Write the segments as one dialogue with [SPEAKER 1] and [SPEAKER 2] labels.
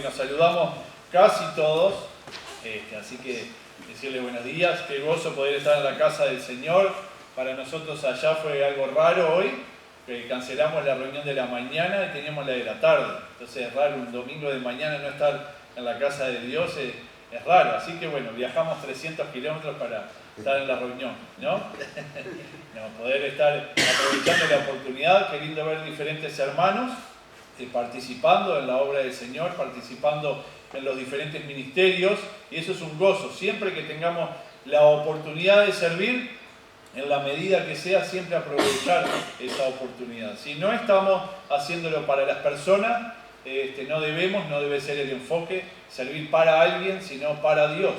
[SPEAKER 1] nos saludamos casi todos, así que decirle buenos días, qué gozo poder estar en la casa del Señor. Para nosotros allá fue algo raro hoy, que cancelamos la reunión de la mañana y teníamos la de la tarde. Entonces es raro un domingo de mañana no estar en la casa de Dios, es raro. Así que bueno, viajamos 300 kilómetros para estar en la reunión, ¿no? Poder estar aprovechando la oportunidad, qué lindo ver diferentes hermanos participando en la obra del Señor, participando en los diferentes ministerios, y eso es un gozo. Siempre que tengamos la oportunidad de servir, en la medida que sea, siempre aprovechar esa oportunidad. Si no estamos haciéndolo para las personas, no debe ser el enfoque servir para alguien, sino para Dios,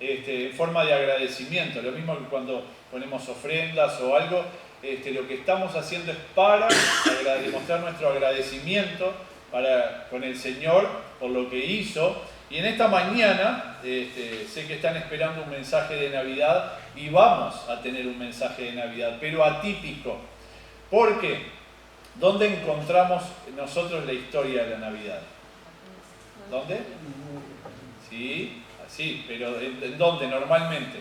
[SPEAKER 1] en forma de agradecimiento. Lo mismo que cuando ponemos ofrendas o algo, lo que estamos haciendo es para demostrar nuestro agradecimiento con el Señor por lo que hizo. Y en esta mañana, sé que están esperando un mensaje de Navidad y vamos a tener un mensaje de Navidad, pero atípico. ¿Por qué? ¿Dónde encontramos nosotros la historia de la Navidad? ¿Dónde? Sí, así, pero ¿en dónde normalmente?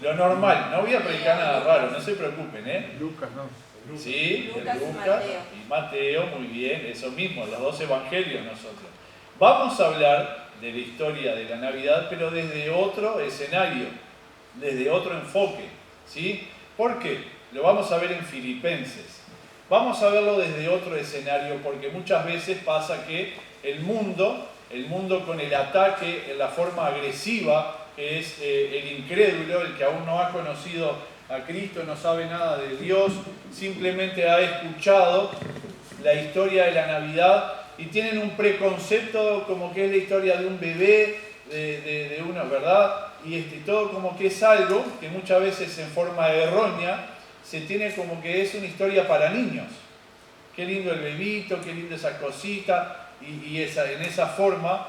[SPEAKER 1] Lo normal, no voy a predicar nada raro, no se preocupen,
[SPEAKER 2] Lucas, ¿no?
[SPEAKER 1] Sí,
[SPEAKER 3] Lucas
[SPEAKER 1] y Mateo, muy bien, eso mismo, los dos evangelios nosotros. Vamos a hablar de la historia de la Navidad, pero desde otro escenario, desde otro enfoque, ¿sí? ¿Por qué? Lo vamos a ver en Filipenses. Vamos a verlo desde otro escenario, porque muchas veces pasa que el mundo con el ataque en la forma agresiva, que es el incrédulo, el que aún no ha conocido a Cristo, no sabe nada de Dios, simplemente ha escuchado la historia de la Navidad y tienen un preconcepto como que es la historia de un bebé, de una, ¿verdad? Y todo como que es algo que muchas veces en forma errónea se tiene como que es una historia para niños. Qué lindo el bebito, qué lindo esa cosita, y en esa forma,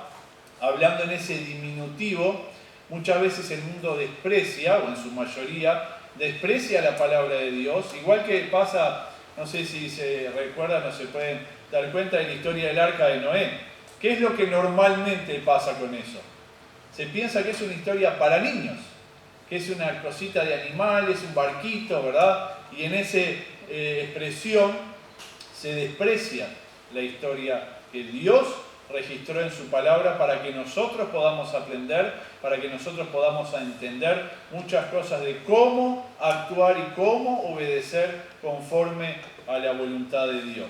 [SPEAKER 1] hablando en ese diminutivo, muchas veces el mundo desprecia, o en su mayoría, desprecia la palabra de Dios, igual que pasa, no sé si se recuerdan o se pueden dar cuenta de la historia del arca de Noé. ¿Qué es lo que normalmente pasa con eso? Se piensa que es una historia para niños, que es una cosita de animales, un barquito, ¿verdad? Y en esa expresión se desprecia la historia que Dios registró en su palabra para que nosotros podamos aprender, para que nosotros podamos entender muchas cosas de cómo actuar y cómo obedecer conforme a la voluntad de Dios.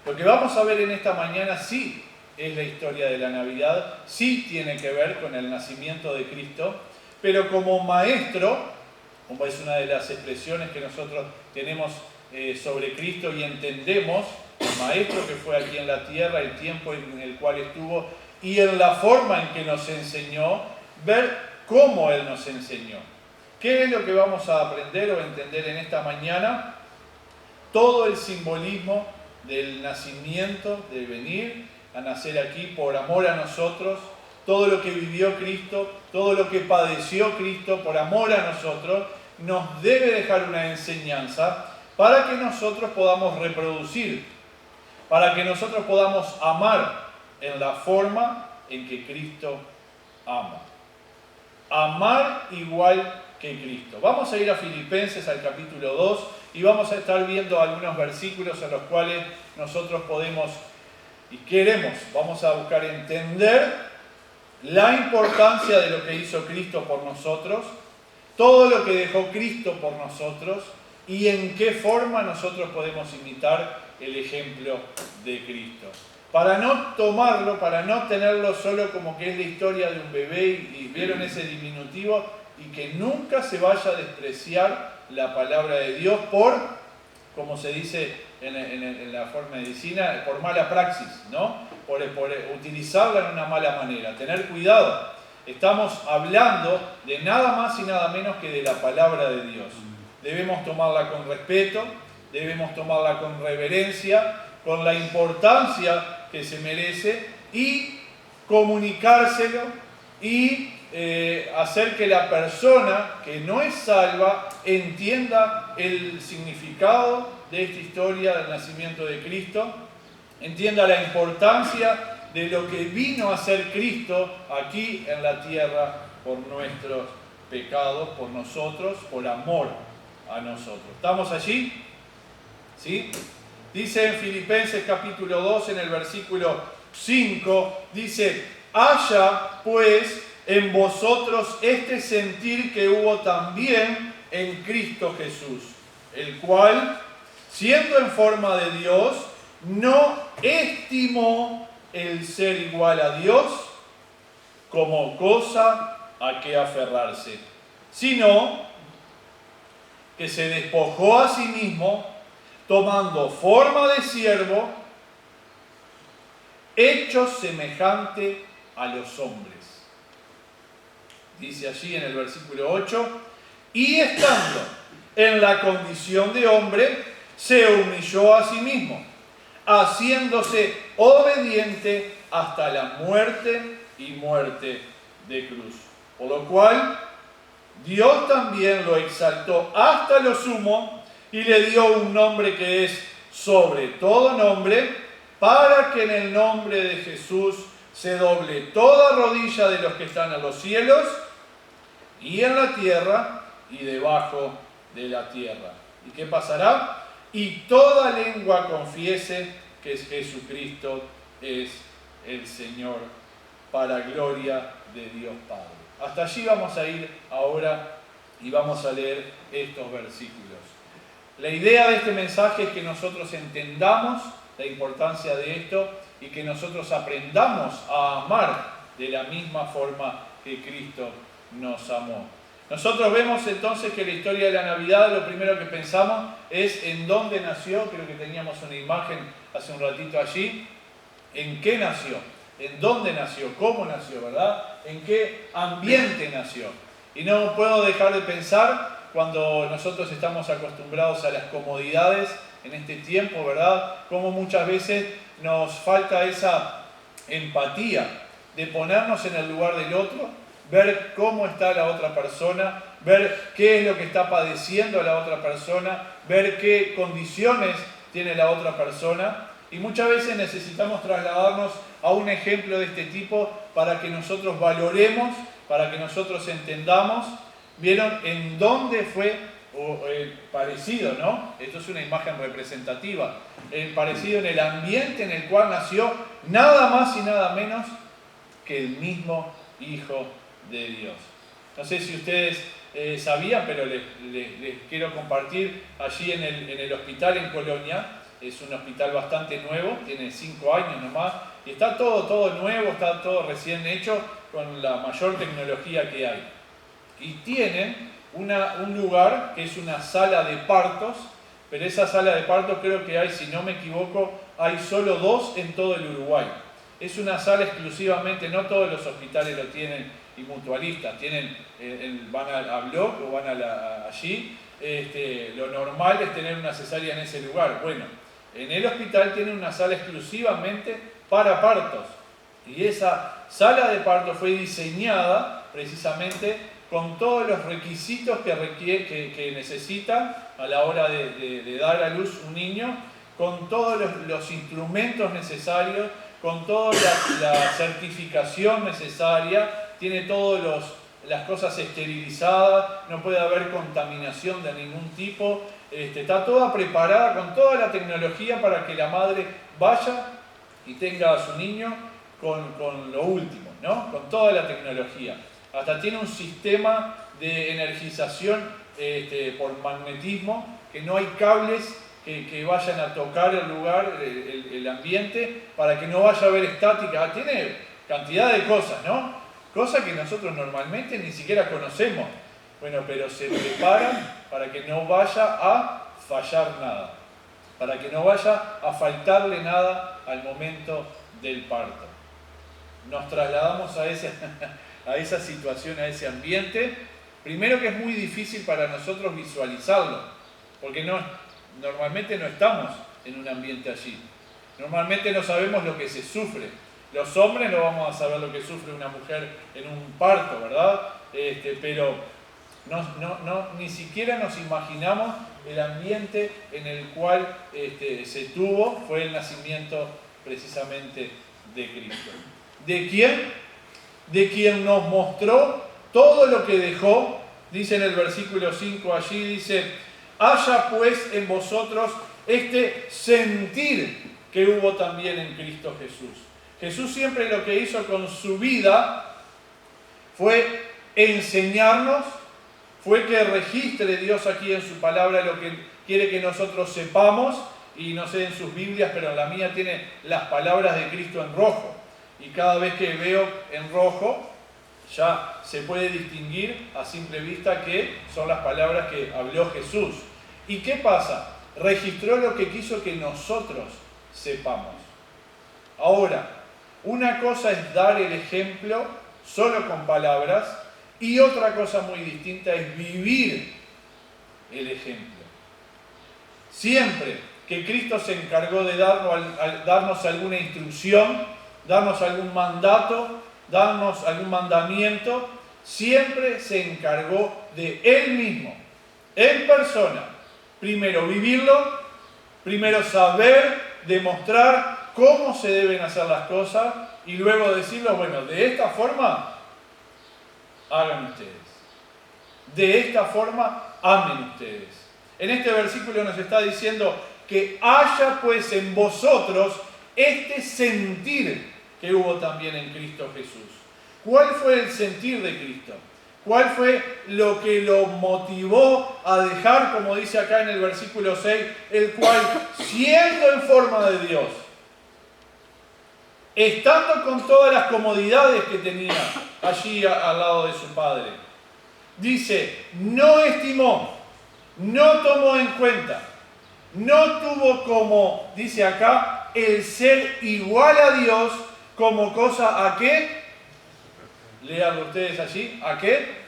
[SPEAKER 1] Lo que vamos a ver en esta mañana sí es la historia de la Navidad, sí tiene que ver con el nacimiento de Cristo, pero como maestro, como es una de las expresiones que nosotros tenemos sobre Cristo y entendemos, el maestro que fue aquí en la tierra, el tiempo en el cual estuvo y en la forma en que nos enseñó, ver cómo Él nos enseñó. ¿Qué es lo que vamos a aprender o entender en esta mañana? Todo el simbolismo del nacimiento, de venir a nacer aquí por amor a nosotros, todo lo que vivió Cristo, todo lo que padeció Cristo por amor a nosotros, nos debe dejar una enseñanza para que nosotros podamos reproducir, para que nosotros podamos amar en la forma en que Cristo ama. Amar igual que Cristo. Vamos a ir a Filipenses al capítulo 2 y vamos a estar viendo algunos versículos en los cuales nosotros podemos y queremos, vamos a buscar entender la importancia de lo que hizo Cristo por nosotros, todo lo que dejó Cristo por nosotros y en qué forma nosotros podemos imitar el ejemplo de Cristo. Para no tomarlo, para no tenerlo solo como que es la historia de un bebé y vieron ese diminutivo y que nunca se vaya a despreciar la palabra de Dios por, como se dice en la forma de medicina, por mala praxis, ¿no? Por utilizarla en una mala manera. Tener cuidado. Estamos hablando de nada más y nada menos que de la palabra de Dios. Debemos tomarla con respeto, debemos tomarla con reverencia, con la importancia que se merece y comunicárselo y hacer que la persona que no es salva entienda el significado de esta historia del nacimiento de Cristo, entienda la importancia de lo que vino a ser Cristo aquí en la tierra por nuestros pecados, por nosotros, por amor a nosotros. ¿Estamos allí? ¿Sí? Dice en Filipenses capítulo 2, en el versículo 5, dice: haya pues en vosotros este sentir que hubo también en Cristo Jesús, el cual, siendo en forma de Dios, no estimó el ser igual a Dios como cosa a que aferrarse, sino que se despojó a sí mismo, tomando forma de siervo, hecho semejante a los hombres. Dice allí en el versículo 8, y estando en la condición de hombre, se humilló a sí mismo, haciéndose obediente hasta la muerte y muerte de cruz. Por lo cual, Dios también lo exaltó hasta lo sumo y le dio un nombre que es sobre todo nombre, para que en el nombre de Jesús se doble toda rodilla de los que están en los cielos y en la tierra y debajo de la tierra. ¿Y qué pasará? Y toda lengua confiese que Jesucristo es el Señor, para gloria de Dios Padre. Hasta allí vamos a ir ahora y vamos a leer estos versículos. La idea de este mensaje es que nosotros entendamos la importancia de esto y que nosotros aprendamos a amar de la misma forma que Cristo nos amó. Nosotros vemos entonces que la historia de la Navidad, lo primero que pensamos es en dónde nació. Creo que teníamos una imagen hace un ratito allí. ¿En qué nació? ¿En dónde nació? ¿Cómo nació? ¿Verdad? ¿En qué ambiente nació? Y no puedo dejar de pensar cuando nosotros estamos acostumbrados a las comodidades en este tiempo, ¿verdad? Cómo muchas veces nos falta esa empatía de ponernos en el lugar del otro, ver cómo está la otra persona, ver qué es lo que está padeciendo la otra persona, ver qué condiciones tiene la otra persona. Y muchas veces necesitamos trasladarnos a un ejemplo de este tipo para que nosotros valoremos, para que nosotros entendamos. ¿Vieron en dónde fue el parecido, no? Esto es una imagen representativa. El parecido en el ambiente en el cual nació nada más y nada menos que el mismo Hijo de Dios. No sé si ustedes sabían, pero les quiero compartir allí en el hospital en Colonia. Es un hospital bastante nuevo, tiene 5 años nomás, y está todo nuevo, está todo recién hecho con la mayor tecnología que hay. Y tienen un lugar que es una sala de partos, pero esa sala de partos creo que hay, si no me equivoco, hay solo 2 en todo el Uruguay. Es una sala exclusivamente, no todos los hospitales lo tienen, y mutualistas, tienen, van a Bloc o van allí. Lo normal es tener una cesárea en ese lugar. Bueno, en el hospital tienen una sala exclusivamente para partos. Y esa sala de partos fue diseñada precisamente con todos los requisitos que necesita a la hora de dar a luz un niño, con todos los instrumentos necesarios, con toda la certificación necesaria, tiene todas las cosas esterilizadas, no puede haber contaminación de ningún tipo, está toda preparada con toda la tecnología para que la madre vaya y tenga a su niño con lo último, ¿no? Con toda la tecnología. Hasta tiene un sistema de energización por magnetismo, que no hay cables que vayan a tocar el lugar, el ambiente, para que no vaya a haber estática. Tiene cantidad de cosas, ¿no? Cosas que nosotros normalmente ni siquiera conocemos. Bueno, pero se preparan para que no vaya a fallar nada, para que no vaya a faltarle nada al momento del parto. Nos trasladamos a esa situación, a ese ambiente. Primero que es muy difícil para nosotros visualizarlo, porque normalmente no estamos en un ambiente allí. Normalmente no sabemos lo que se sufre. Los hombres no vamos a saber lo que sufre una mujer en un parto, ¿verdad? Pero ni siquiera nos imaginamos el ambiente en el cual se tuvo, fue el nacimiento precisamente de Cristo. ¿De quién? De quien nos mostró todo lo que dejó. Dice en el versículo 5 allí, dice, haya pues en vosotros este sentir que hubo también en Cristo Jesús. Jesús siempre lo que hizo con su vida fue enseñarnos, fue que registre Dios aquí en su palabra lo que quiere que nosotros sepamos, y no sé en sus Biblias, pero en la mía tiene las palabras de Cristo en rojo. Y cada vez que veo en rojo, ya se puede distinguir a simple vista que son las palabras que habló Jesús. ¿Y qué pasa? Registró lo que quiso que nosotros sepamos. Ahora, una cosa es dar el ejemplo solo con palabras y otra cosa muy distinta es vivir el ejemplo. Siempre que Cristo se encargó de darnos alguna instrucción, darnos algún mandato, darnos algún mandamiento, siempre se encargó de Él mismo, en persona. Primero vivirlo, primero saber, demostrar cómo se deben hacer las cosas y luego decirlo, bueno, de esta forma hagan ustedes. De esta forma amen ustedes. En este versículo nos está diciendo que haya pues en vosotros este sentir que hubo también en Cristo Jesús. ¿Cuál fue el sentir de Cristo? ¿Cuál fue lo que lo motivó a dejar, como dice acá en el versículo 6, el cual, siendo en forma de Dios, estando con todas las comodidades que tenía allí al lado de su Padre, dice, no estimó, no tomó en cuenta, no tuvo como, dice acá, el ser igual a Dios como cosa a qué? Leanlo ustedes allí, ¿a qué?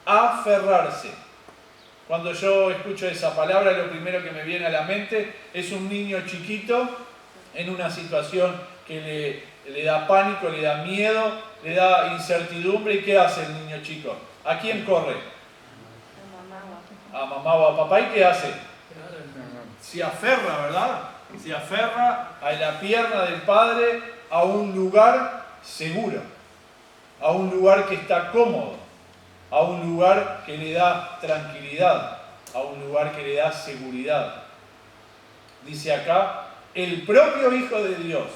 [SPEAKER 1] Aferrarse. Cuando yo escucho esa palabra, lo primero que me viene a la mente es un niño chiquito en una situación que le da pánico, le da miedo, le da incertidumbre. ¿Y qué hace el niño chico? ¿A quién corre? A mamá o a papá. ¿Y qué hace? Se aferra, ¿verdad? Se aferra a la pierna del padre, a un lugar seguro, a un lugar que está cómodo, a un lugar que le da tranquilidad, a un lugar que le da seguridad. Dice acá, el propio Hijo de Dios,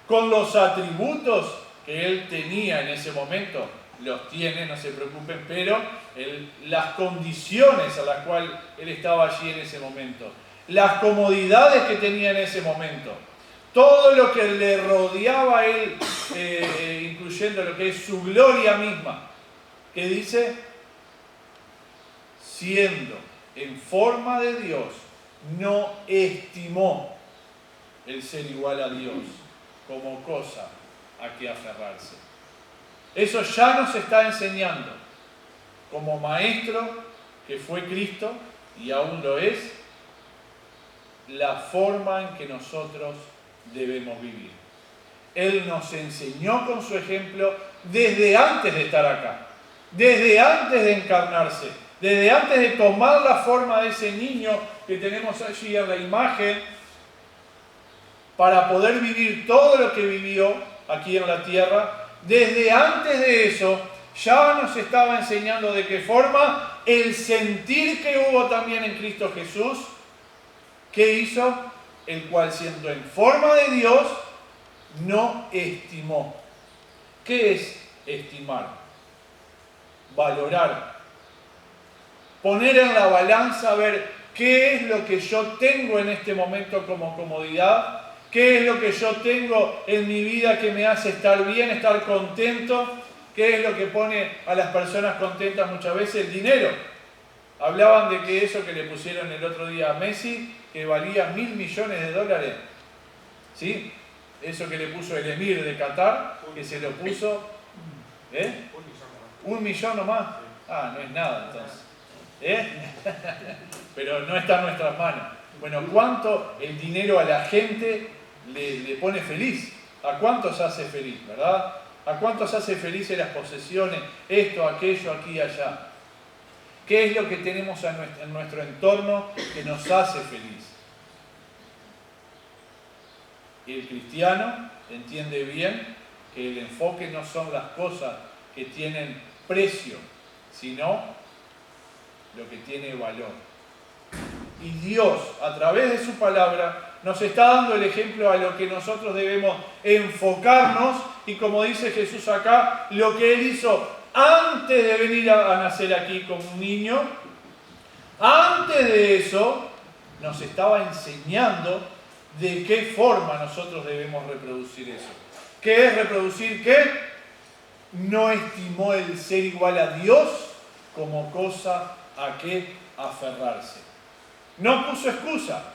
[SPEAKER 1] con los atributos que Él tenía en ese momento, los tiene, no se preocupen, pero las condiciones a las cuales Él estaba allí en ese momento, las comodidades que tenía en ese momento, todo lo que le rodeaba a Él, incluyendo lo que es su gloria misma, que dice, siendo en forma de Dios, no estimó el ser igual a Dios como cosa a que aferrarse. Eso ya nos está enseñando, como maestro que fue Cristo, y aún lo es, la forma en que nosotros debemos vivir. Él nos enseñó con su ejemplo desde antes de estar acá, desde antes de encarnarse, desde antes de tomar la forma de ese niño que tenemos allí en la imagen, para poder vivir todo lo que vivió aquí en la tierra. Desde antes de eso ya nos estaba enseñando de qué forma el sentir que hubo también en Cristo Jesús. ¿Qué hizo? El cual, siendo en forma de Dios, no estimó. ¿Qué es estimar? Valorar. Poner en la balanza, a ver qué es lo que yo tengo en este momento como comodidad, qué es lo que yo tengo en mi vida que me hace estar bien, estar contento, qué es lo que pone a las personas contentas muchas veces, el dinero. Hablaban de que eso que le pusieron el otro día a Messi, que valía $1.000 millones, ¿sí? Eso que le puso el emir de Qatar, que se lo puso, ¿1 millón nomás? Ah, no es nada entonces, pero no está en nuestras manos. Bueno, ¿cuánto el dinero a la gente le pone feliz? ¿A cuántos hace feliz, verdad? ¿A cuántos hace feliz en las posesiones, esto, aquello, aquí y allá? ¿Qué es lo que tenemos en nuestro entorno que nos hace feliz? El cristiano entiende bien que el enfoque no son las cosas que tienen precio, sino lo que tiene valor. Y Dios, a través de su palabra, nos está dando el ejemplo a lo que nosotros debemos enfocarnos, y como dice Jesús acá, lo que Él hizo antes de venir a nacer aquí como un niño, antes de eso, nos estaba enseñando de qué forma nosotros debemos reproducir eso. ¿Qué es reproducir qué? No estimó el ser igual a Dios como cosa a que aferrarse. No puso excusa.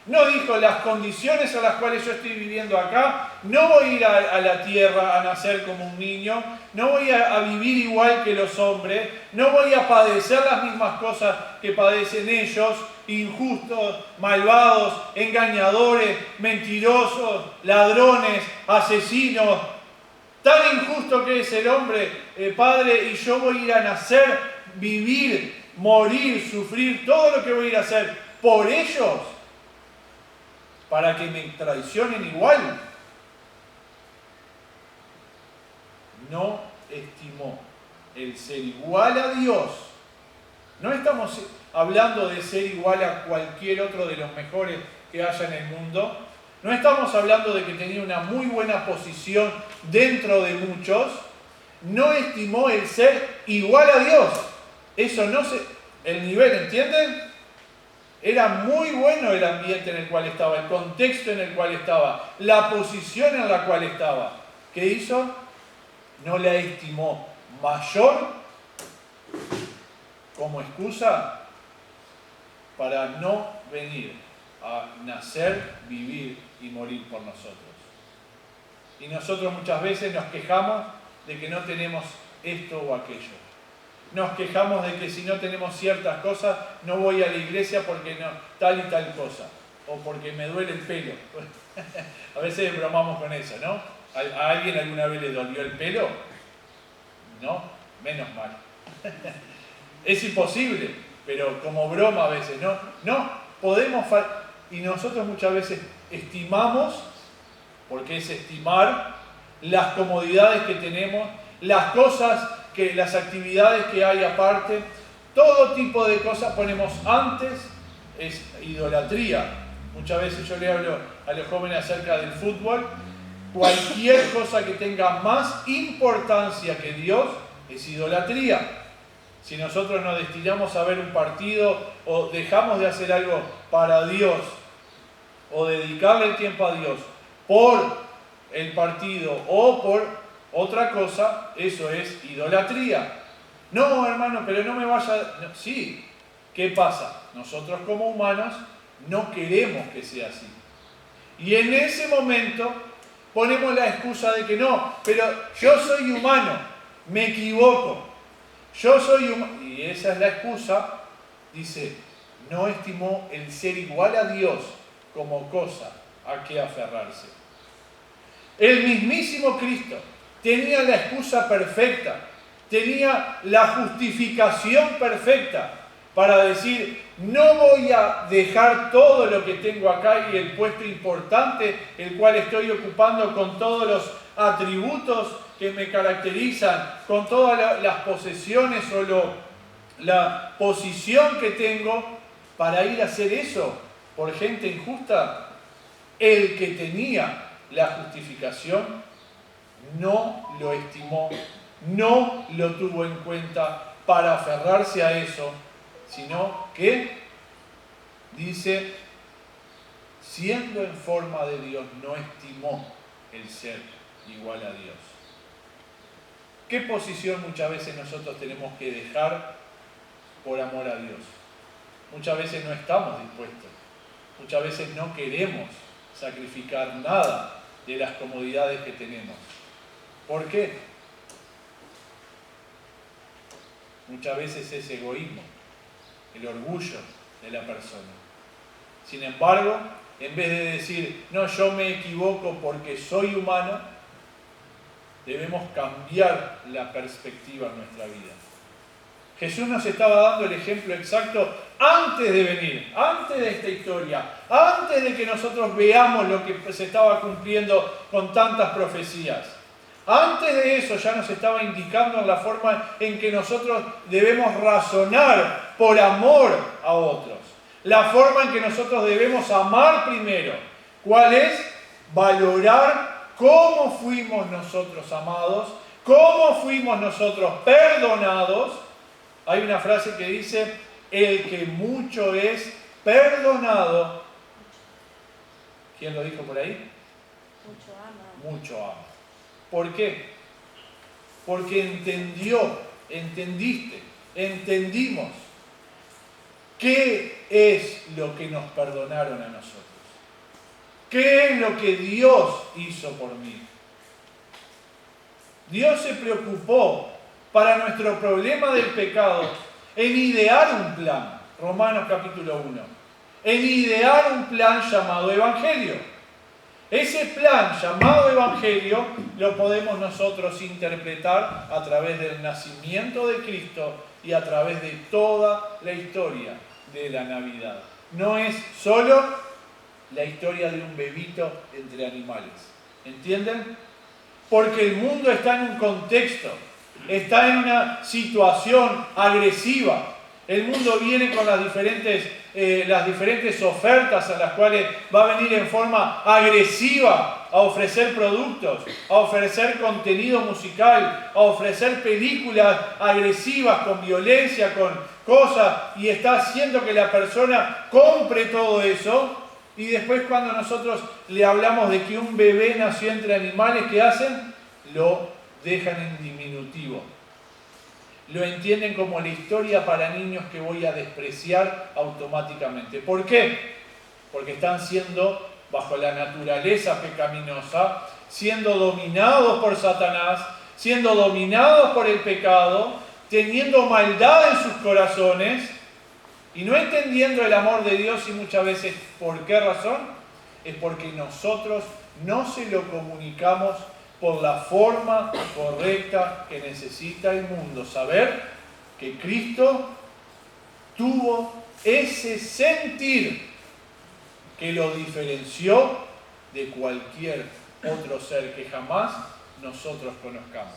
[SPEAKER 1] No dijo las condiciones a las cuales yo estoy viviendo acá, no voy a ir a la tierra a nacer como un niño, no voy a vivir igual que los hombres, no voy a padecer las mismas cosas que padecen ellos, injustos, malvados, engañadores, mentirosos, ladrones, asesinos. Tan injusto que es el hombre, Padre, y yo voy a ir a nacer, vivir, morir, sufrir, todo lo que voy a ir a hacer por ellos, para que me traicionen igual. No estimó el ser igual a Dios. No estamos hablando de ser igual a cualquier otro de los mejores que haya en el mundo. No estamos hablando de que tenía una muy buena posición dentro de muchos. No estimó el ser igual a Dios. Eso no se... El nivel, ¿entienden? Era muy bueno el ambiente en el cual estaba, el contexto en el cual estaba, la posición en la cual estaba. ¿Qué hizo? No la estimó mayor como excusa para no venir a nacer, vivir y morir por nosotros. Y nosotros muchas veces nos quejamos de que no tenemos esto o aquello. Nos quejamos de que si no tenemos ciertas cosas, no voy a la iglesia porque no, tal y tal cosa. O porque me duele el pelo. A veces bromamos con eso, ¿no? ¿A alguien alguna vez le dolió el pelo? No, menos mal. Es imposible, pero como broma a veces, ¿no? No, podemos... Y nosotros muchas veces estimamos, porque es estimar, las comodidades que tenemos, las cosas... las actividades que hay aparte, todo tipo de cosas ponemos antes, es idolatría. Muchas veces yo le hablo a los jóvenes acerca del fútbol, cualquier cosa que tenga más importancia que Dios es idolatría. Si nosotros nos destinamos a ver un partido o dejamos de hacer algo para Dios o dedicarle el tiempo a Dios por el partido o por otra cosa, eso es idolatría. No, hermano, pero no me vaya... No, sí, ¿qué pasa? Nosotros como humanos no queremos que sea así. Y en ese momento ponemos la excusa de que no, pero yo soy humano, me equivoco. Yo soy humano. Y esa es la excusa, dice, no estimó el ser igual a Dios como cosa a que aferrarse. El mismísimo Cristo tenía la excusa perfecta, tenía la justificación perfecta para decir, no voy a dejar todo lo que tengo acá y el puesto importante, el cual estoy ocupando con todos los atributos que me caracterizan, con todas las posesiones o la posición que tengo, para ir a hacer eso por gente injusta. El que tenía la justificación no lo estimó, no lo tuvo en cuenta para aferrarse a eso, sino que, dice, siendo en forma de Dios, no estimó el ser igual a Dios. ¿Qué posición muchas veces nosotros tenemos que dejar por amor a Dios? Muchas veces no estamos dispuestos, muchas veces no queremos sacrificar nada de las comodidades que tenemos. ¿Por qué? Muchas veces es egoísmo, el orgullo de la persona. Sin embargo, en vez de decir, no, yo me equivoco porque soy humano, debemos cambiar la perspectiva en nuestra vida. Jesús nos estaba dando el ejemplo exacto antes de venir, antes de esta historia, antes de que nosotros veamos lo que se estaba cumpliendo con tantas profecías. Antes de eso ya nos estaba indicando la forma en que nosotros debemos razonar por amor a otros. La forma en que nosotros debemos amar primero. ¿Cuál es? Valorar cómo fuimos nosotros amados, cómo fuimos nosotros perdonados. Hay una frase que dice, el que mucho es perdonado. ¿Quién lo dijo por ahí?
[SPEAKER 2] Mucho ama.
[SPEAKER 1] Mucho ama. ¿Por qué? Porque entendimos qué es lo que nos perdonaron a nosotros. ¿Qué es lo que Dios hizo por mí? Dios se preocupó para nuestro problema del pecado en idear un plan, Romanos capítulo 1, en idear un plan llamado Evangelio. Ese plan llamado Evangelio lo podemos nosotros interpretar a través del nacimiento de Cristo y a través de toda la historia de la Navidad. No es solo la historia de un bebito entre animales. ¿Entienden? Porque el mundo está en un contexto, está en una situación agresiva. El mundo viene con las diferentes ofertas a las cuales va a venir en forma agresiva a ofrecer productos, a ofrecer contenido musical, a ofrecer películas agresivas con violencia, con cosas, y está haciendo que la persona compre todo eso. Y después cuando nosotros le hablamos de que un bebé nació entre animales, ¿qué hacen? Lo dejan en diminutivo. Lo entienden como la historia para niños que voy a despreciar automáticamente. ¿Por qué? Porque están siendo, bajo la naturaleza pecaminosa, siendo dominados por Satanás, siendo dominados por el pecado, teniendo maldad en sus corazones y no entendiendo el amor de Dios. Y muchas veces, ¿por qué razón? Es porque nosotros no se lo comunicamos por la forma correcta que necesita el mundo. Saber que Cristo tuvo ese sentir que lo diferenció de cualquier otro ser que jamás nosotros conozcamos.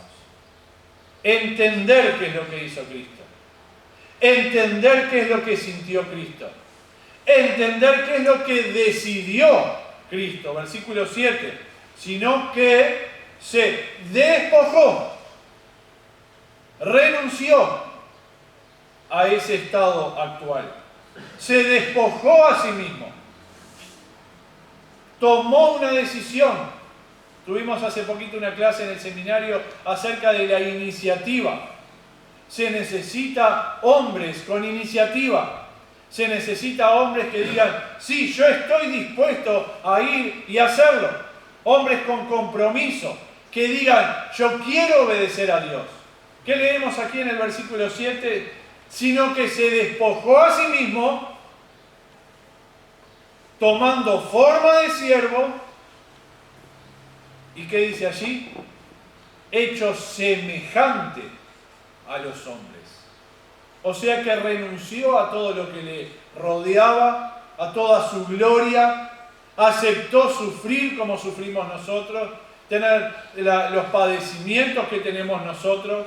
[SPEAKER 1] Entender qué es lo que hizo Cristo. Entender qué es lo que sintió Cristo. Entender qué es lo que decidió Cristo. Versículo 7. Sino que se despojó, renunció a ese estado actual. Se despojó a sí mismo. Tomó una decisión. Tuvimos hace poquito una clase en el seminario acerca de la iniciativa. Se necesita hombres con iniciativa. Se necesita hombres que digan, sí, yo estoy dispuesto a ir y hacerlo. Hombres con compromiso, que digan, yo quiero obedecer a Dios. ¿Qué leemos aquí en el versículo 7? Sino que se despojó a sí mismo, tomando forma de siervo. ¿Y qué dice allí? Hecho semejante a los hombres. O sea que renunció a todo lo que le rodeaba, a toda su gloria, aceptó sufrir como sufrimos nosotros, tener los padecimientos que tenemos nosotros,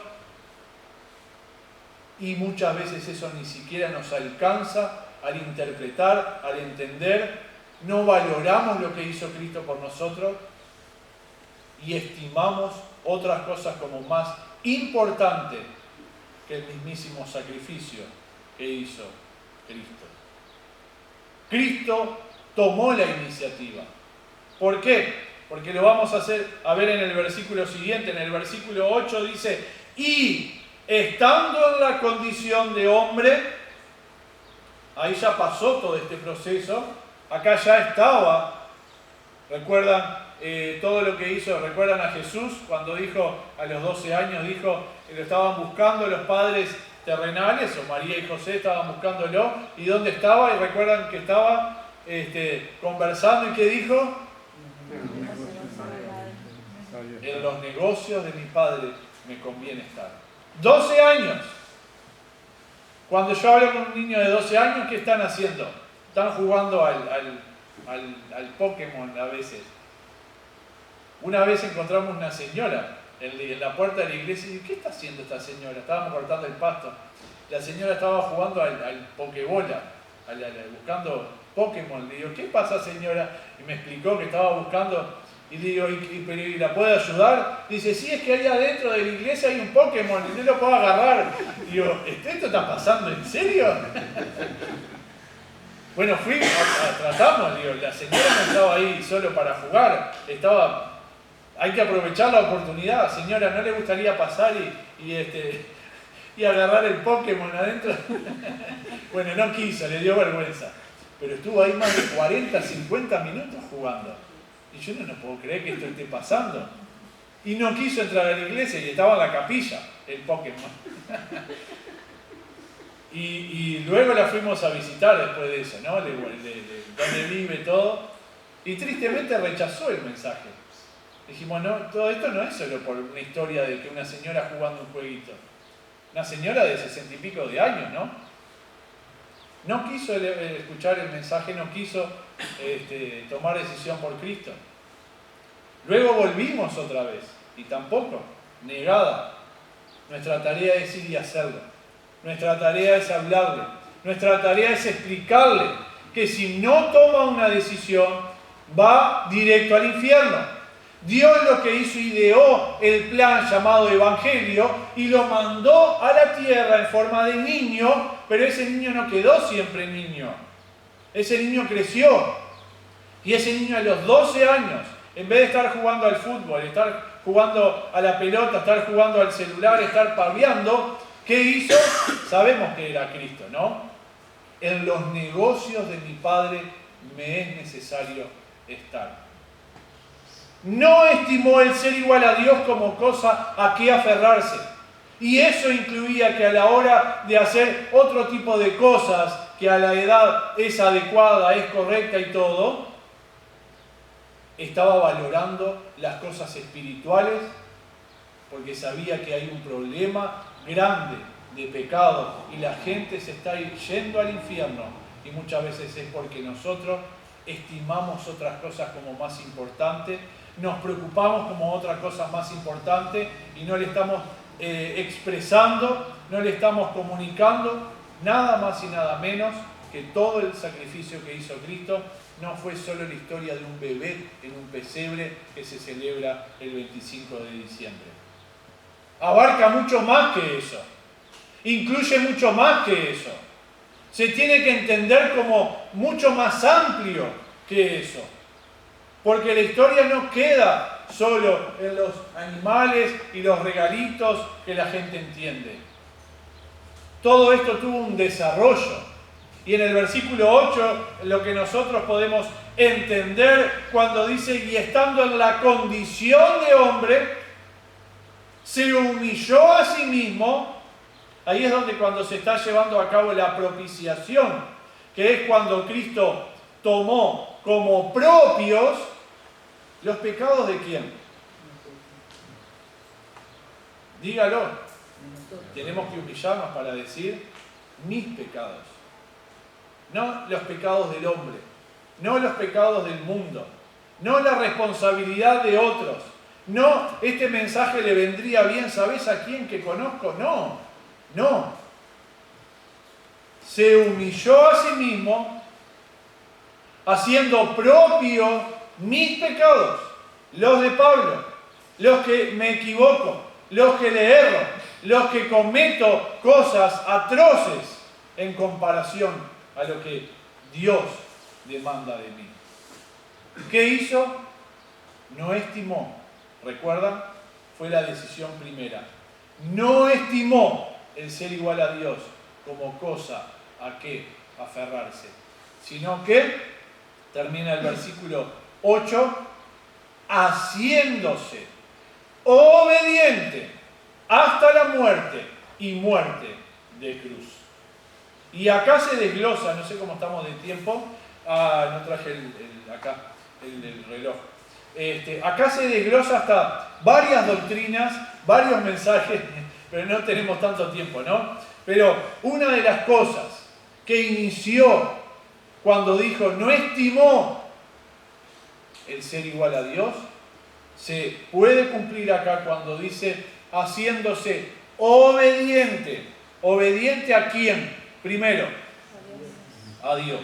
[SPEAKER 1] y muchas veces eso ni siquiera nos alcanza al interpretar, al entender. No valoramos lo que hizo Cristo por nosotros y estimamos otras cosas como más importantes que el mismísimo sacrificio que hizo Cristo. Cristo tomó la iniciativa. ¿Por qué? Porque lo vamos a ver en el versículo siguiente. En el versículo 8 dice, y estando en la condición de hombre, ahí ya pasó todo este proceso, acá ya estaba. ¿Recuerdan todo lo que hizo? ¿Recuerdan a Jesús cuando dijo, a los 12 años, dijo que lo estaban buscando los padres terrenales, o María y José estaban buscándolo, y dónde estaba? Y recuerdan que estaba conversando, y ¿qué dijo? En los negocios de mi padre me conviene estar. 12 años. Cuando yo hablo con un niño de 12 años, ¿qué están haciendo? Están jugando al Pokémon a veces. Una vez encontramos una señora en la puerta de la iglesia y dije, ¿qué está haciendo esta señora? Estábamos cortando el pasto. La señora estaba jugando al Pokébola, buscando Pokémon. Le digo, ¿qué pasa, señora? Y me explicó que estaba buscando. Y le digo, ¿y la puede ayudar? Dice, sí, es que ahí adentro de la iglesia hay un Pokémon y no lo puedo agarrar. Y digo, ¿esto está pasando en serio? Bueno, tratamos, digo, la señora no estaba ahí solo para jugar, hay que aprovechar la oportunidad. Señora, ¿no le gustaría pasar y agarrar el Pokémon adentro? Bueno, no quiso, le dio vergüenza. Pero estuvo ahí más de 40, 50 minutos jugando. Y yo no puedo creer que esto esté pasando. Y no quiso entrar a la iglesia y estaba en la capilla, el Pokémon. Y luego la fuimos a visitar después de eso, ¿no? Donde vive todo. Y tristemente rechazó el mensaje. Dijimos, no, todo esto no es solo por una historia de que una señora jugando un jueguito. Una señora de 60 y pico de años, ¿no? No quiso escuchar el mensaje, no quiso tomar decisión por Cristo. Luego volvimos otra vez, y tampoco, negada. Nuestra tarea es ir y hacerlo. Nuestra tarea es hablarle. Nuestra tarea es explicarle que si no toma una decisión, va directo al infierno. Dios lo que hizo, ideó el plan llamado Evangelio y lo mandó a la tierra en forma de niño, pero ese niño no quedó siempre niño. Ese niño creció. Y ese niño a los 12 años, en vez de estar jugando al fútbol, estar jugando a la pelota, estar jugando al celular, estar paviando, ¿qué hizo? Sabemos que era Cristo, ¿no? En los negocios de mi Padre me es necesario estar. No estimó el ser igual a Dios como cosa a qué aferrarse. Y eso incluía que a la hora de hacer otro tipo de cosas, que a la edad es adecuada, es correcta y todo, estaba valorando las cosas espirituales porque sabía que hay un problema grande de pecado y la gente se está yendo al infierno y muchas veces es porque nosotros estimamos otras cosas como más importantes, nos preocupamos como otras cosas más importantes y no le estamos expresando, no le estamos comunicando nada más y nada menos que todo el sacrificio que hizo Cristo. No fue solo la historia de un bebé en un pesebre que se celebra el 25 de diciembre. Abarca mucho más que eso. Incluye mucho más que eso. Se tiene que entender como mucho más amplio que eso. Porque la historia no queda solo en los animales y los regalitos que la gente entiende. Todo esto tuvo un desarrollo. Y en el versículo 8, lo que nosotros podemos entender cuando dice, y estando en la condición de hombre, se humilló a sí mismo. Ahí es donde cuando se está llevando a cabo la propiciación, que es cuando Cristo tomó como propios los pecados de quién. Dígalo. Tenemos que humillarnos para decir mis pecados. No los pecados del hombre, no los pecados del mundo, no la responsabilidad de otros. No, este mensaje le vendría bien, ¿sabes a quién que conozco? No. Se humilló a sí mismo, haciendo propio mis pecados, los de Pablo, los que me equivoco, los que le erro, los que cometo cosas atroces en comparación a lo que Dios demanda de mí. ¿Qué hizo? No estimó. ¿Recuerdan? Fue la decisión primera. No estimó el ser igual a Dios como cosa a qué aferrarse, sino que, termina el versículo 8, haciéndose obediente hasta la muerte y muerte de cruz. Y acá se desglosa, no sé cómo estamos de tiempo, no traje el reloj. Acá se desglosa hasta varias doctrinas, varios mensajes, pero no tenemos tanto tiempo, ¿no? Pero una de las cosas que inició cuando dijo no estimó el ser igual a Dios, se puede cumplir acá cuando dice haciéndose obediente. ¿Obediente a quién? Primero, a Dios.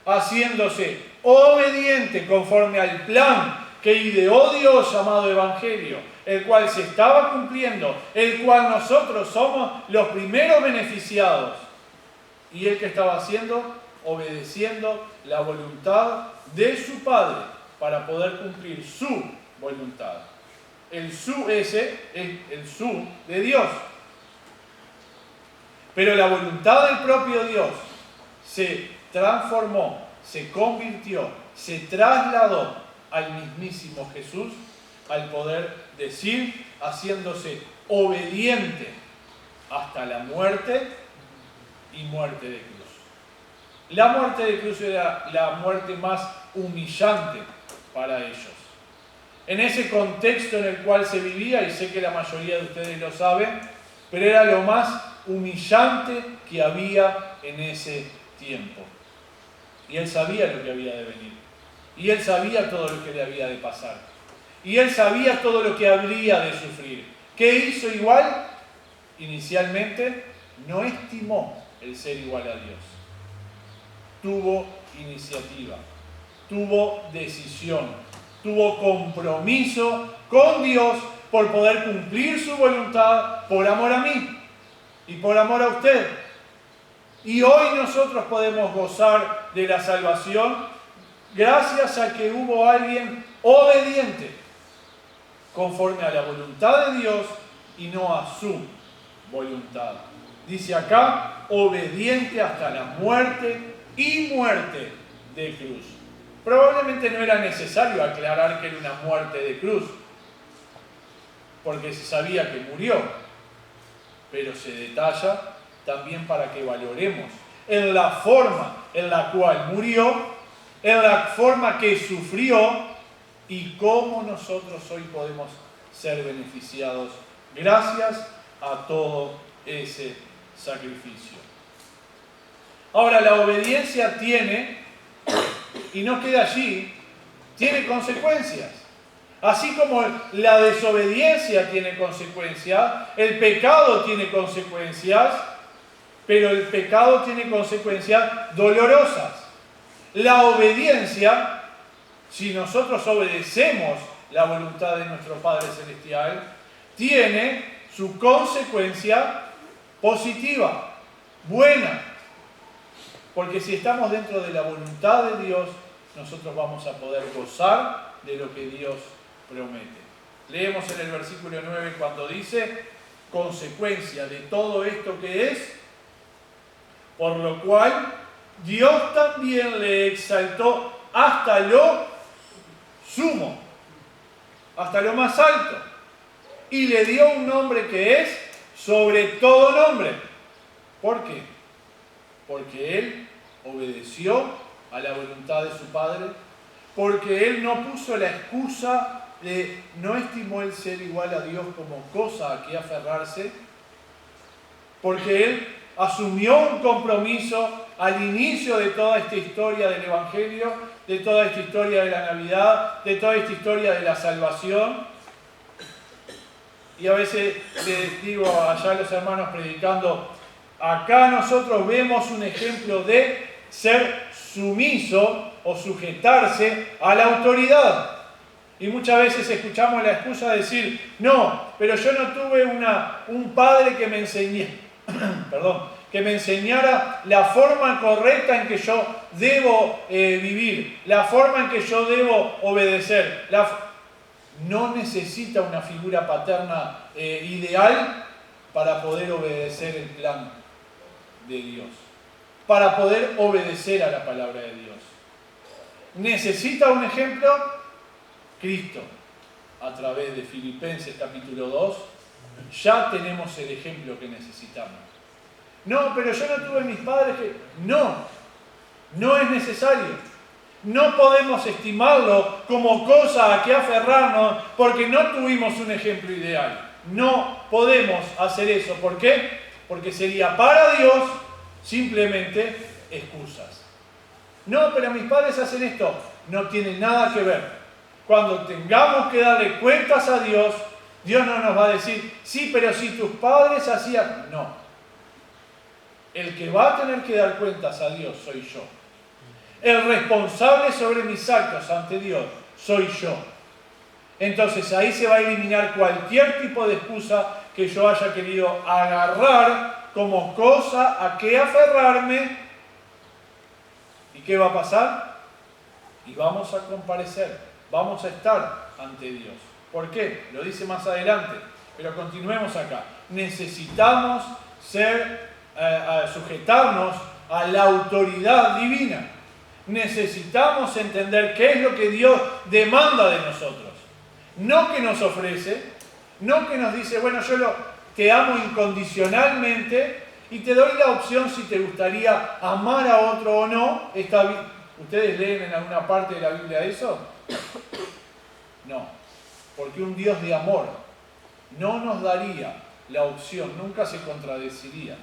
[SPEAKER 1] Haciéndose obediente conforme al plan que ideó Dios llamado Evangelio, el cual se estaba cumpliendo, el cual nosotros somos los primeros beneficiados. ¿Y él que estaba haciendo? Obedeciendo la voluntad de su Padre para poder cumplir su voluntad. El su ese es el su de Dios. Pero la voluntad del propio Dios se transformó, se convirtió, se trasladó al mismísimo Jesús al poder decir, haciéndose obediente hasta la muerte y muerte de cruz. La muerte de cruz era la muerte más humillante para ellos. En ese contexto en el cual se vivía, y sé que la mayoría de ustedes lo saben, pero era lo más humillante que había en ese tiempo. Y él sabía lo que había de venir. Y él sabía todo lo que le había de pasar. Y él sabía todo lo que habría de sufrir. ¿Qué hizo igual? Inicialmente no estimó el ser igual a Dios. Tuvo iniciativa, tuvo decisión, tuvo compromiso con Dios por poder cumplir su voluntad por amor a mí y por amor a usted. Y hoy nosotros podemos gozar de la salvación gracias a que hubo alguien obediente conforme a la voluntad de Dios y no a su voluntad. Dice acá, obediente hasta la muerte y muerte de cruz. Probablemente no era necesario aclarar que era una muerte de cruz, porque se sabía que murió, pero se detalla también para que valoremos en la forma en la cual murió, en la forma que sufrió y cómo nosotros hoy podemos ser beneficiados gracias a todo ese sacrificio. Ahora, la obediencia tiene, y no queda allí, tiene consecuencias. Así como la desobediencia tiene consecuencias, el pecado tiene consecuencias, pero el pecado tiene consecuencias dolorosas. La obediencia, si nosotros obedecemos la voluntad de nuestro Padre Celestial, tiene su consecuencia positiva, buena. Porque si estamos dentro de la voluntad de Dios, nosotros vamos a poder gozar de lo que Dios promete. Leemos en el versículo 9 cuando dice, consecuencia de todo esto que es, por lo cual Dios también le exaltó hasta lo sumo, hasta lo más alto, y le dio un nombre que es sobre todo nombre. ¿Por qué? Porque Él obedeció a la voluntad de su Padre, porque Él no puso la excusa de no estimó el ser igual a Dios como cosa a que aferrarse, porque Él asumió un compromiso al inicio de toda esta historia del Evangelio, de toda esta historia de la Navidad, de toda esta historia de la salvación. Y a veces les digo allá a los hermanos predicando, acá nosotros vemos un ejemplo de ser sumiso o sujetarse a la autoridad. Y muchas veces escuchamos la excusa de decir, no, pero yo no tuve un padre que me me enseñara la forma correcta en que yo debo vivir, la forma en que yo debo obedecer. No necesita una figura paterna ideal para poder obedecer el plan de Dios, para poder obedecer a la palabra de Dios. ¿Necesita un ejemplo? Cristo, a través de Filipenses capítulo 2, ya tenemos el ejemplo que necesitamos. No, pero yo no tuve mis padres que... No es necesario. No podemos estimarlo como cosa a que aferrarnos porque no tuvimos un ejemplo ideal. No podemos hacer eso. ¿Por qué? Porque sería para Dios simplemente excusas. No, pero mis padres hacen esto. No tiene nada que ver. Cuando tengamos que darle cuentas a Dios, Dios no nos va a decir, sí, pero si tus padres hacían... No. El que va a tener que dar cuentas a Dios soy yo. El responsable sobre mis actos ante Dios soy yo. Entonces ahí se va a eliminar cualquier tipo de excusa que yo haya querido agarrar como cosa a que aferrarme. ¿Y qué va a pasar? Y vamos a comparecer, vamos a estar ante Dios. ¿Por qué? Lo dice más adelante, pero continuemos acá. Necesitamos sujetarnos a la autoridad divina. Necesitamos entender qué es lo que Dios demanda de nosotros. No que nos ofrece, no que nos dice, bueno, te amo incondicionalmente y te doy la opción si te gustaría amar a otro o no. ¿Ustedes leen en alguna parte de la Biblia eso? No, porque un Dios de amor no nos daría la opción, nunca se contradeciría.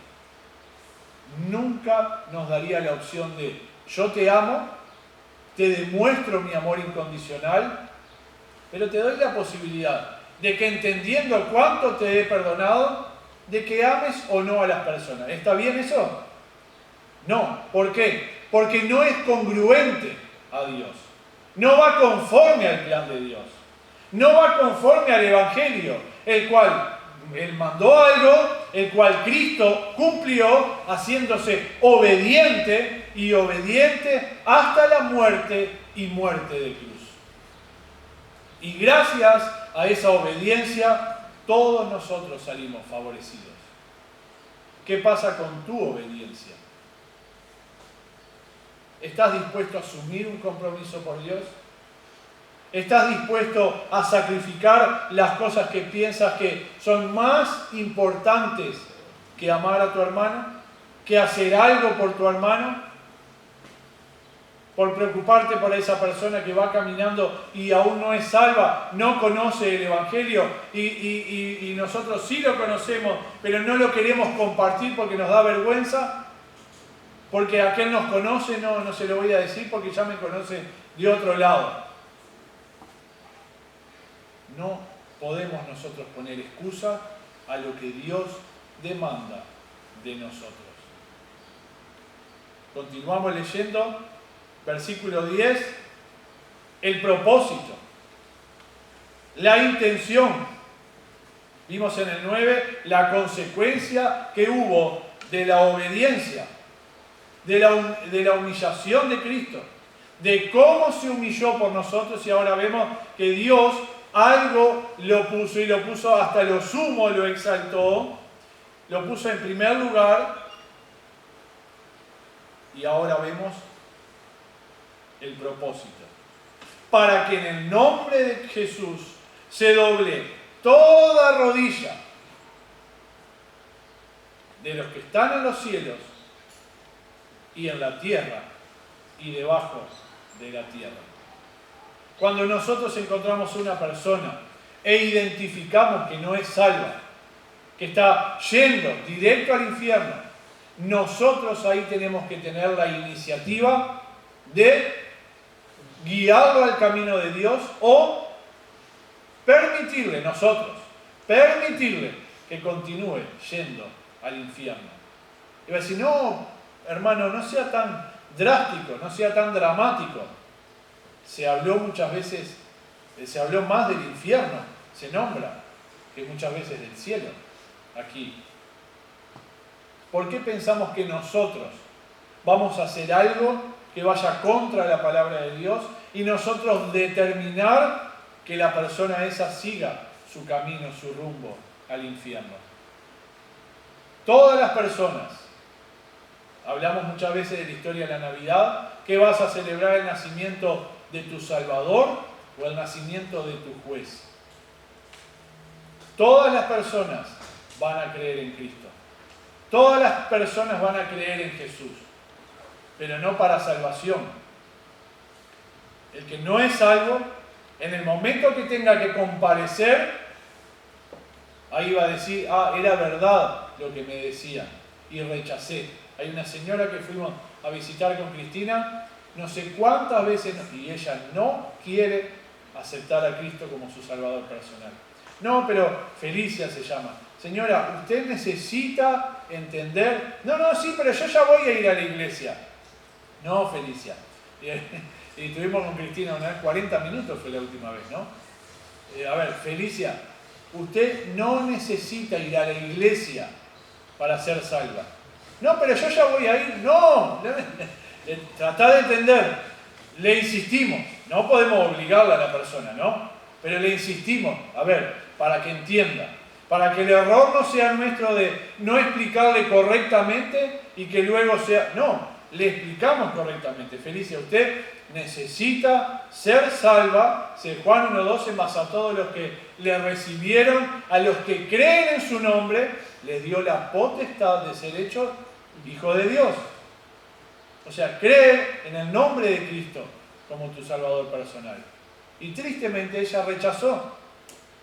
[SPEAKER 1] Nunca nos daría la opción de yo te amo, te demuestro mi amor incondicional, pero te doy la posibilidad de que entendiendo cuánto te he perdonado, de que ames o no a las personas. ¿Está bien eso? No. ¿Por qué? Porque no es congruente a Dios. No va conforme al plan de Dios. No va conforme al Evangelio, el cual Él mandó algo, el cual Cristo cumplió haciéndose obediente y obediente hasta la muerte y muerte de cruz. Y gracias a esa obediencia, todos nosotros salimos favorecidos. ¿Qué pasa con tu obediencia? ¿Estás dispuesto a asumir un compromiso por Dios? ¿Estás dispuesto a sacrificar las cosas que piensas que son más importantes que amar a tu hermano? ¿Que hacer algo por tu hermano? Por preocuparte por esa persona que va caminando y aún no es salva, no conoce el Evangelio y nosotros sí lo conocemos, pero no lo queremos compartir porque nos da vergüenza, porque aquel nos conoce, no se lo voy a decir porque ya me conoce de otro lado. No podemos nosotros poner excusa a lo que Dios demanda de nosotros. Continuamos leyendo. Versículo 10, el propósito, la intención. Vimos en el 9 la consecuencia que hubo de la obediencia, de la humillación de Cristo, de cómo se humilló por nosotros y ahora vemos que Dios algo lo puso y lo puso hasta lo sumo, lo exaltó, lo puso en primer lugar y ahora vemos el propósito, para que en el nombre de Jesús se doble toda rodilla de los que están en los cielos y en la tierra y debajo de la tierra. Cuando nosotros encontramos una persona e identificamos que no es salva, que está yendo directo al infierno, nosotros ahí tenemos que tener la iniciativa de guiarlo al camino de Dios o permitirle que continúe yendo al infierno. Y va a decir, no, hermano, no sea tan drástico, no sea tan dramático. Se habló muchas veces, se habló más del infierno, se nombra, que muchas veces del cielo, aquí. ¿Por qué pensamos que nosotros vamos a hacer algo que vaya contra la palabra de Dios y nosotros determinar que la persona esa siga su camino, su rumbo al infierno? Todas las personas, hablamos muchas veces de la historia de la Navidad, que vas a celebrar el nacimiento de tu Salvador o el nacimiento de tu juez. Todas las personas van a creer en Cristo. Todas las personas van a creer en Jesús, pero no para salvación. El que no es salvo, en el momento que tenga que comparecer Ahí iba a decir, era verdad lo que me decían y rechacé. Hay una señora que fuimos a visitar con Cristina, no sé cuántas veces, y ella no quiere aceptar a Cristo como su Salvador personal. No, pero Felicia se llama. Señora, usted necesita entender. No, sí, pero yo ya voy a ir a la iglesia. No, Felicia. Y tuvimos con Cristina una vez, 40 minutos fue la última vez, ¿no? A ver, Felicia, usted no necesita ir a la iglesia para ser salva. No, pero yo ya voy a ir. No, tratá de entender. Le insistimos. No podemos obligarle a la persona, ¿no? Pero le insistimos, a ver, para que entienda. Para que el error no sea nuestro de no explicarle correctamente y que luego sea... No, le explicamos correctamente. Felicia, usted necesita ser salva. Juan 1:12, más a todos los que le recibieron, a los que creen en su nombre, les dio la potestad de ser hechos hijos de Dios. O sea, cree en el nombre de Cristo como tu Salvador personal. Y tristemente ella rechazó.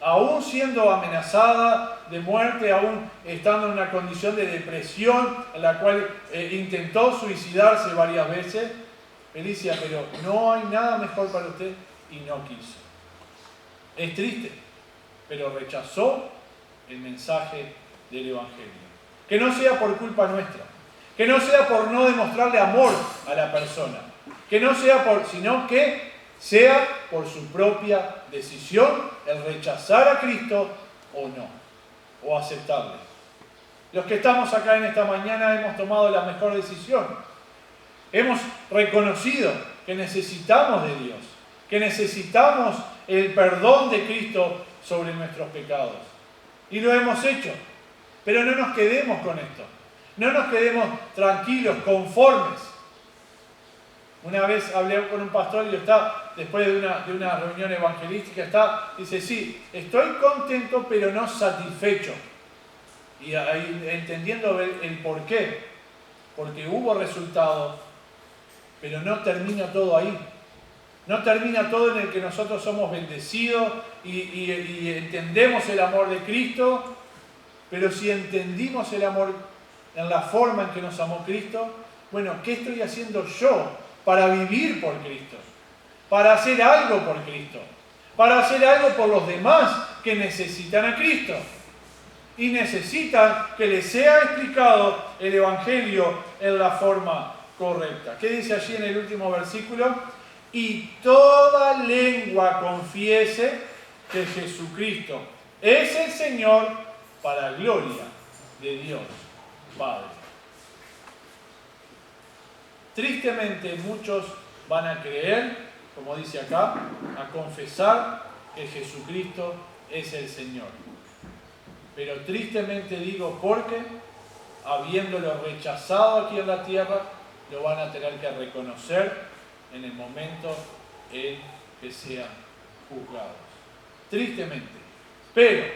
[SPEAKER 1] Aún siendo amenazada de muerte, aún estando en una condición de depresión en la cual intentó suicidarse varias veces, Felicia, pero no hay nada mejor para usted, y no quiso. Es triste, pero rechazó el mensaje del Evangelio. Que no sea por culpa nuestra, que no sea por no demostrarle amor a la persona, que no sea sino que sea por su propia decisión el rechazar a Cristo o no, o aceptarle. Los que estamos acá en esta mañana hemos tomado la mejor decisión. Hemos reconocido que necesitamos de Dios, que necesitamos el perdón de Cristo sobre nuestros pecados. Y lo hemos hecho. Pero no nos quedemos con esto. No nos quedemos tranquilos, conformes. Una vez hablé con un pastor y después de una reunión evangelística, dice, sí, estoy contento pero no satisfecho. Y ahí, entendiendo el por qué, porque hubo resultados, pero no termina todo ahí. No termina todo en el que nosotros somos bendecidos y entendemos el amor de Cristo, pero si entendimos el amor en la forma en que nos amó Cristo, bueno, ¿qué estoy haciendo yo para vivir por Cristo? Para hacer algo por Cristo. Para hacer algo por los demás que necesitan a Cristo. Y necesitan que les sea explicado el Evangelio en la forma correcta. ¿Qué dice allí en el último versículo? Y toda lengua confiese que Jesucristo es el Señor para gloria de Dios Padre. Tristemente muchos van a creer, como dice acá, a confesar que Jesucristo es el Señor. Pero tristemente digo porque, habiéndolo rechazado aquí en la tierra, lo van a tener que reconocer en el momento en que sean juzgados. Tristemente. Pero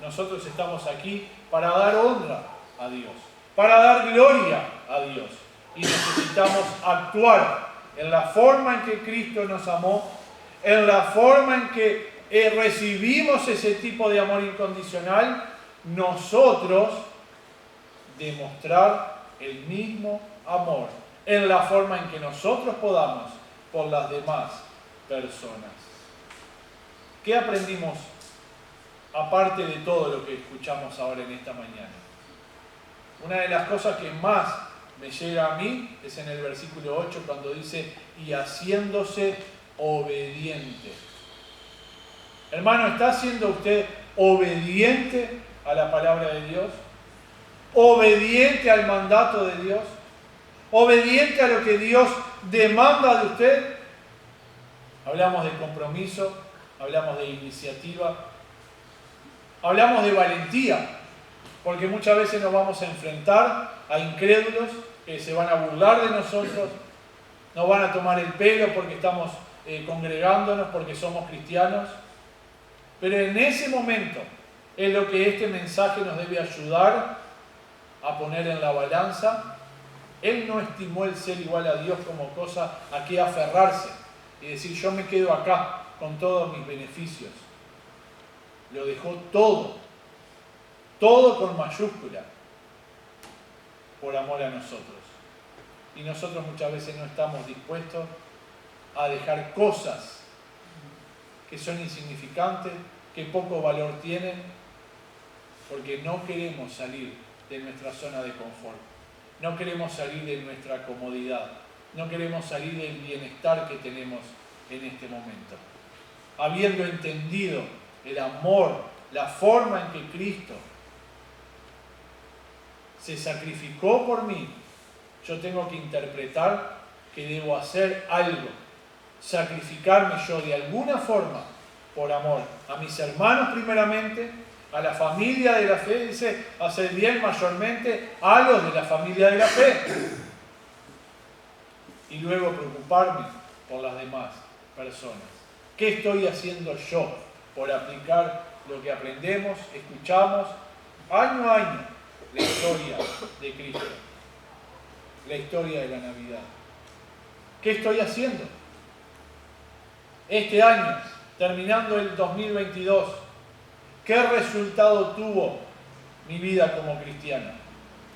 [SPEAKER 1] nosotros estamos aquí para dar honra a Dios, para dar gloria a Dios. Y necesitamos actuar en la forma en que Cristo nos amó, en la forma en que recibimos ese tipo de amor incondicional, nosotros demostrar el mismo amor en la forma en que nosotros podamos por las demás personas. ¿Qué aprendimos aparte de todo lo que escuchamos ahora en esta mañana? Una de las cosas que más me llega a mí es en el versículo 8 cuando dice, y haciéndose obediente. Hermano, ¿está siendo usted obediente a la palabra de Dios? ¿Obediente al mandato de Dios? ¿Obediente a lo que Dios demanda de usted? Hablamos de compromiso, hablamos de iniciativa, hablamos de valentía, porque muchas veces nos vamos a enfrentar a incrédulos que se van a burlar de nosotros, nos van a tomar el pelo porque estamos congregándonos, porque somos cristianos. Pero en ese momento es lo que este mensaje nos debe ayudar a poner en la balanza. Él no estimó el ser igual a Dios como cosa a que aferrarse y decir yo me quedo acá con todos mis beneficios. Lo dejó todo todo con mayúscula, por amor a nosotros. Y nosotros muchas veces no estamos dispuestos a dejar cosas que son insignificantes, que poco valor tienen, porque no queremos salir de nuestra zona de confort, no queremos salir de nuestra comodidad, no queremos salir del bienestar que tenemos en este momento. Habiendo entendido el amor, la forma en que Cristo se sacrificó por mí, yo tengo que interpretar que debo hacer algo, sacrificarme yo de alguna forma por amor a mis hermanos primeramente, a la familia de la fe, dice, hacer bien mayormente a los de la familia de la fe, y luego preocuparme por las demás personas. ¿Qué estoy haciendo yo por aplicar lo que aprendemos, escuchamos año a año? La historia de Cristo, la historia de la Navidad. ¿Qué estoy haciendo? Este año, terminando el 2022, ¿qué resultado tuvo mi vida como cristiano?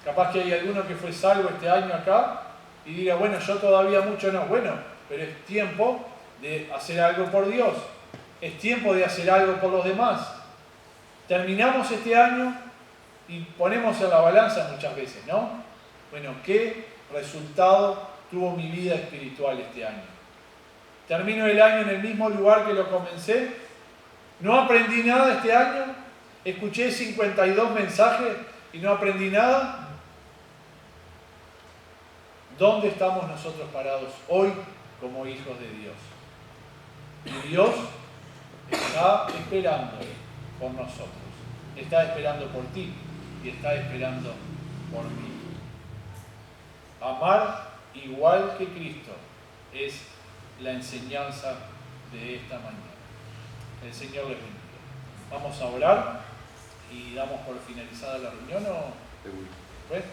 [SPEAKER 1] Capaz que hay alguno que fue salvo este año acá y diga, bueno, yo todavía mucho no. Bueno, pero es tiempo de hacer algo por Dios. Es tiempo de hacer algo por los demás. Terminamos este año y ponemos en la balanza muchas veces, ¿no? Bueno, ¿qué resultado tuvo mi vida espiritual este año? Termino el año en el mismo lugar que lo comencé. No aprendí nada este año. Escuché 52 mensajes y no aprendí nada. ¿Dónde estamos nosotros parados hoy como hijos de Dios? Y Dios está esperando por nosotros. Está esperando por ti y está esperando por mí. Amar igual que Cristo es la enseñanza de esta mañana. El Señor les bendiga. Vamos a orar y damos por finalizada la reunión. ¿Ves?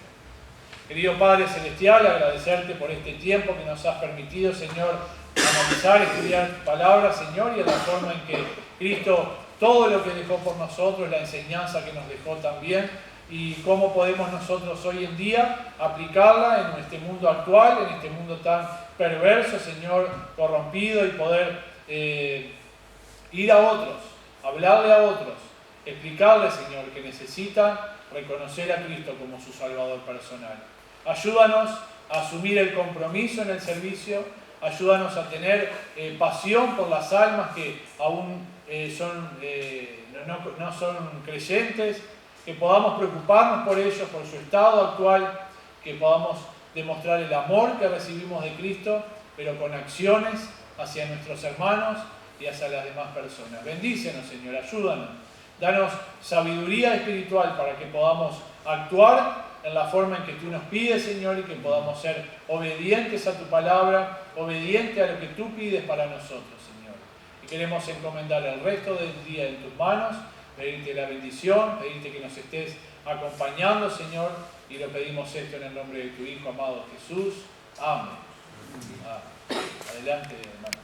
[SPEAKER 1] Querido Padre Celestial, agradecerte por este tiempo que nos has permitido, Señor, analizar, estudiar tu palabra, Señor, y en la forma en que Cristo, todo lo que dejó por nosotros, la enseñanza que nos dejó también, y cómo podemos nosotros hoy en día aplicarla en este mundo actual, en este mundo tan perverso, Señor, corrompido, y poder ir a otros, hablarle a otros, explicarle, Señor, que necesitan reconocer a Cristo como su Salvador personal. Ayúdanos a asumir el compromiso en el servicio, ayúdanos a tener pasión por las almas que aún no son creyentes, que podamos preocuparnos por ellos, por su estado actual, que podamos demostrar el amor que recibimos de Cristo, pero con acciones hacia nuestros hermanos y hacia las demás personas. Bendícenos, Señor, ayúdanos. Danos sabiduría espiritual para que podamos actuar en la forma en que tú nos pides, Señor, y que podamos ser obedientes a tu palabra, obedientes a lo que tú pides para nosotros, Señor. Y queremos encomendar el resto del día en tus manos, pedirte la bendición, pedirte que nos estés acompañando, Señor, y lo pedimos esto en el nombre de tu Hijo amado Jesús. Amén. Adelante, hermano.